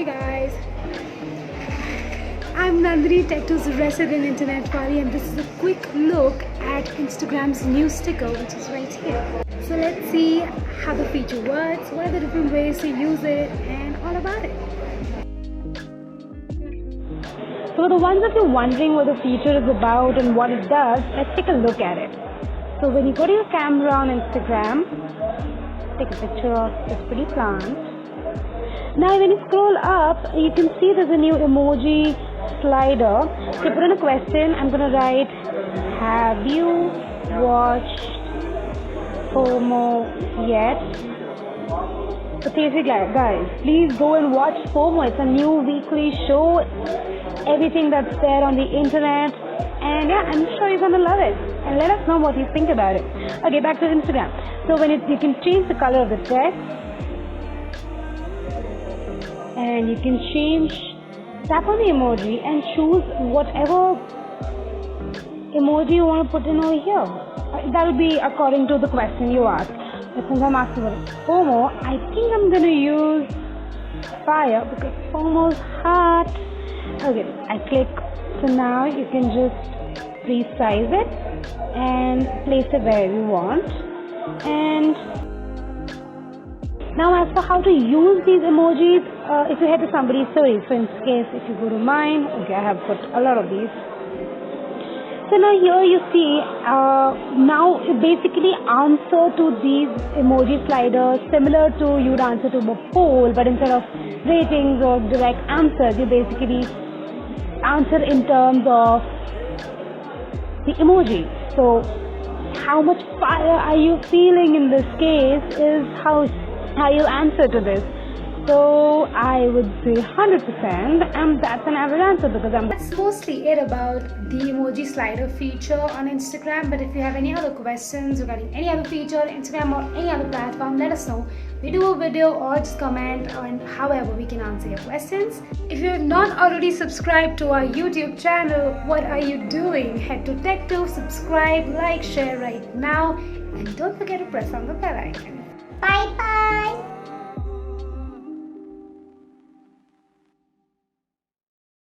Hey guys, I'm Nandini, Tech2's resident internet party, and this is a quick look at Instagram's new sticker, which is right here. So let's see how the feature works, what are the different ways to use it, and all about it. So the ones of you wondering what the feature is about and what it does, let's take a look at it. So when you go to your camera on Instagram, take a picture of this pretty plant. Now when you scroll up, you can see there's a new emoji slider. So put in a question. I'm going to write, have you watched FOMO yet? So seriously guys, please go and watch FOMO. It's a new weekly show. Everything that's there on the internet. And yeah, I'm sure you're going to love it. And let us know what you think about it. Okay, back to Instagram. So when you can change the color of the text. And you can tap on the emoji and choose whatever emoji you want to put in over here. That will be according to the question you ask. But since I'm asking about FOMO, I think I'm going to use fire because FOMO's hot. Okay, I click. So now you can just resize it and place it where you want. And now as for how to use these emojis, if you head to somebody's story, so in case if you go to mine, okay, I have put a lot of these. So now here you see, now you basically answer to these emoji sliders similar to you'd answer to a poll, but instead of ratings or direct answers, you basically answer in terms of the emoji. So how much fire are you feeling in this case is how you answer to this. So I would say 100%, and that's an average answer because That's mostly it about the emoji slider feature on Instagram. But if you have any other questions regarding any other feature, Instagram or any other platform, let us know. We do a video or just comment on however we can answer your questions. If you have not already subscribed to our YouTube channel, what are you doing? Head to Tech2, subscribe, like, share right now, and don't forget to press on the bell icon. Bye bye.